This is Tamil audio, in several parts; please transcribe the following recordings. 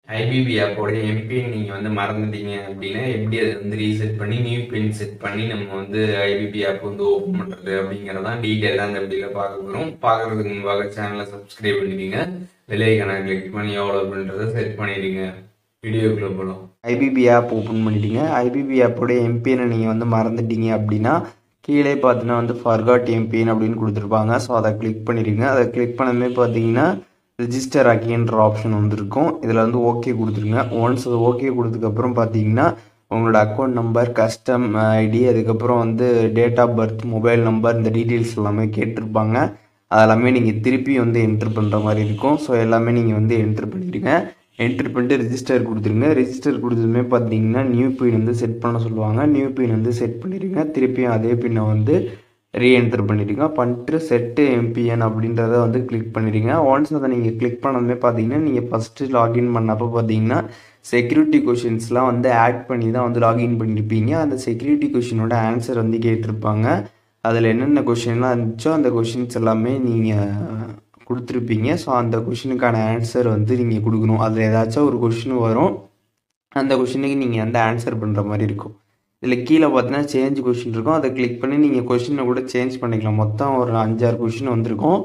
ஐபிபி ஆப்போட எம்பின் நீங்க வந்து மறந்துட்டீங்க அப்படின்னா எப்படி அதை வந்து ரீசெட் பண்ணி நியூ பின் செட் பண்ணி நம்ம வந்து ஐபிபி ஆப் வந்து ஓப்பன் பண்றது அப்படிங்கறதான் டீட்டெயிலாக அந்த வீடியோல பார்க்க போறோம். பார்க்கறதுக்கு முன்பாக சேனலை சப்ஸ்கிரைப் பண்ணிடுங்க, பெல்லைக்கான கிளிக் பண்ணி எவ்வளோ பண்றதை செட் பண்ணிடுங்க. வீடியோக்குள்ள போகலாம். ஐபிபி ஆப் ஓப்பன் பண்ணிட்டீங்க. ஐபிபி ஆப்போட எம்பினை நீங்கள் வந்து மறந்துட்டீங்க அப்படின்னா கீழே பார்த்தீங்கன்னா வந்து ஃபர்காட் எம்பின் அப்படின்னு கொடுத்துருப்பாங்க. ஸோ அதை கிளிக் பண்ணிடுங்க. அதை கிளிக் பண்ணதுமே பார்த்தீங்கன்னா ரிஜிஸ்டர் அகெயின்ற ஆப்ஷன் வந்துருக்கும். இதில் வந்து ஓகே கொடுத்துருங்க. ஒன்ஸ் அது ஓகே கொடுத்ததுக்கப்புறம் பார்த்தீங்கன்னா உங்களோட அக்கௌண்ட் நம்பர், கஸ்டம் ஐடி, அதுக்கப்புறம் வந்து date of birth, mobile number, இந்த டீட்டெயில்ஸ் எல்லாமே கேட்டிருப்பாங்க. அதெல்லாமே நீங்கள் திருப்பி வந்து என்ட்ரு பண்ணுற மாதிரி இருக்கும். ஸோ எல்லாமே நீங்கள் வந்து என்ட்ரு பண்ணிடுங்க. என்ட்ரு பண்ணிட்டு ரிஜிஸ்டர் கொடுத்துருங்க. ரிஜிஸ்டர் கொடுத்ததுமே பார்த்தீங்கன்னா நியூ பின் வந்து செட் பண்ண சொல்லுவாங்க. நியூ பின் வந்து செட் பண்ணிடுங்க. திருப்பியும் அதே பின்னை வந்து ரீஎன்ட்ரு பண்ணிடுங்க. பண்ணிட்டு செட்டு எம்பிஎன் அப்படின்றத வந்து கிளிக் பண்ணிடுங்க. ஒன்ஸ் அதை நீங்கள் கிளிக் பண்ணதுமே பார்த்தீங்கன்னா நீங்கள் ஃபஸ்ட்டு லாகின் பண்ணப்போ பார்த்தீங்கன்னா செக்யூரிட்டி கொஷின்ஸ்லாம் வந்து ஆட் பண்ணி தான் வந்து லாகின் பண்ணியிருப்பீங்க. அந்த செக்யூரிட்டி கொஷினோட ஆன்சர் வந்து கேட்டிருப்பாங்க. அதில் என்னென்ன கொஷின்லாம் இருந்துச்சோ அந்த கொஷின்ஸ் எல்லாமே நீங்கள் கொடுத்துருப்பீங்க. ஸோ அந்த கொஷினுக்கான ஆன்சர் வந்து நீங்கள் கொடுக்கணும். அதில் ஏதாச்சும் ஒரு கொஷின் வரும், அந்த கொஷினுக்கு நீங்கள் வந்து ஆன்சர் பண்ணுற மாதிரி இருக்கும். இதில் கீழே பார்த்தீங்கன்னா சேஞ்ச் கொஷின் இருக்கும். அதை கிளிக் பண்ணி நீங்கள் கொஷினை கூட சேஞ்ச் பண்ணிக்கலாம். மொத்தம் ஒரு 5-6 கொஷின் வந்திருக்கும்.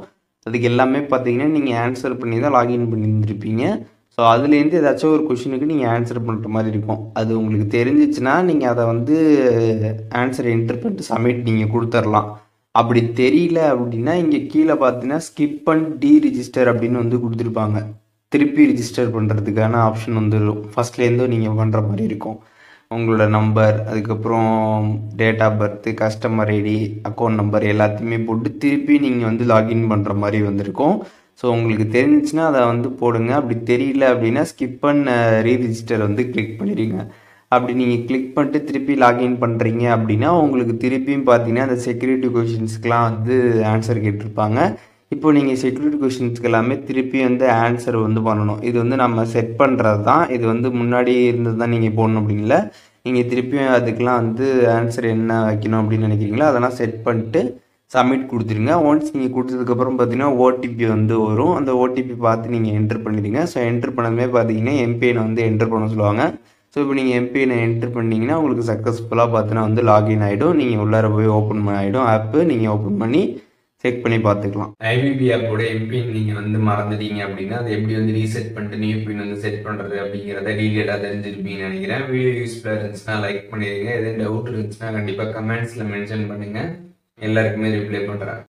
அதுக்கு எல்லாமே பார்த்தீங்கன்னா நீங்கள் ஆன்சர் பண்ணி தான் லாகின் பண்ணியிருந்திருப்பீங்க. ஸோ அதுலேருந்து ஏதாச்சும் ஒரு கொஷினுக்கு நீங்கள் ஆன்சர் பண்ணுற மாதிரி இருக்கும். அது உங்களுக்கு தெரிஞ்சிச்சுன்னா நீங்கள் அதை வந்து ஆன்சர் என்ட்ரு பண்ணிட்டு சப்மிட் நீங்கள் கொடுத்துர்லாம். அப்படி தெரியல அப்படின்னா இங்கே கீழே பார்த்தீங்கன்னா ஸ்கிப் அண்ட் டீ ரிஜிஸ்டர் அப்படின்னு வந்து கொடுத்துருப்பாங்க. திருப்பி ரிஜிஸ்டர் பண்ணுறதுக்கான ஆப்ஷன் வந்துடும். ஃபஸ்ட்லேருந்தும் நீங்கள் பண்ணுற மாதிரி இருக்கும். உங்களோட நம்பர், அதுக்கப்புறம் date of birth, customer ID, account number எல்லாத்தையுமே போட்டு திருப்பி நீங்கள் வந்து லாகின் பண்ணுற மாதிரி வந்திருக்கும். ஸோ உங்களுக்கு தெரிஞ்சிச்சுன்னா அதை வந்து போடுங்க. அப்படி தெரியல அப்படின்னா ஸ்கிப் பண்ண ரீரிஜிஸ்டர் வந்து கிளிக் பண்ணிடுங்க. அப்படி நீங்கள் கிளிக் பண்ணிட்டு திருப்பி லாகின் பண்ணுறீங்க அப்படின்னா உங்களுக்கு திருப்பியும் பார்த்தீங்கன்னா அந்த செக்யூரிட்டி கொஷின்ஸ்க்கெலாம் வந்து ஆன்சர் கேட்டிருப்பாங்க. இப்போ நீங்கள் செக்யூரிட்டி கொஷின்ஸ்க்கு எல்லாமே திருப்பி வந்து ஆன்சர் வந்து பண்ணணும். இது வந்து நம்ம செட் பண்ணுறது தான். இது வந்து முன்னாடி இருந்தது தான் நீங்கள் போடணும் அப்படின்னு இல்லை. நீங்கள் திருப்பியும் அதுக்கெலாம் வந்து ஆன்சர் என்ன வைக்கணும் அப்படின்னு நினைக்கிறீங்களோ அதெல்லாம் செட் பண்ணிட்டு சப்மிட் கொடுத்துருங்க. ஒன்ஸ் நீங்கள் கொடுத்ததுக்கப்புறம் பார்த்தீங்கன்னா ஓடிபி வந்து வரும். அந்த ஓடிபி பார்த்து நீங்கள் என்ட்ரு பண்ணிடுங்க. ஸோ என்ட்ரு பண்ணதுமே பார்த்தீங்கன்னா எம்பிஐனை வந்து என்ட்ரு பண்ண சொல்லுவாங்க. ஸோ இப்போ நீங்கள் எம்பிஐனை என்ட்ரு பண்ணிங்கன்னா உங்களுக்கு சக்ஸஸ்ஃபுல்லாக பார்த்தீங்கன்னா வந்து லாகின் ஆகிடும். நீங்கள் உள்ளார போய் ஓப்பன் ஆகிடும் ஆப்பு. நீங்கள் ஓப்பன் பண்ணி செக் பண்ணி பார்த்துக்கலாம். ஐபிபி ஆப்போட எம்பின் நீங்க வந்து மறந்துட்டீங்க அப்படின்னா அதை எப்படி வந்து ரீசெட் பண்ணிட்டு நியூ பின் வந்து செட் பண்றது அப்படிங்கிறத டீட்டெயிலாக தெரிஞ்சிருப்பீங்கன்னு நினைக்கிறேன். வீடியோ யூஸ்ஃபுல்லாக இருந்துச்சுன்னா லைக் பண்ணிடுங்க. எதுவும் டவுட் இருந்துச்சுன்னா கண்டிப்பாக கமெண்ட்ஸ்ல மென்ஷன் பண்ணுங்க. எல்லாருக்குமே ரிப்ளை பண்றேன்.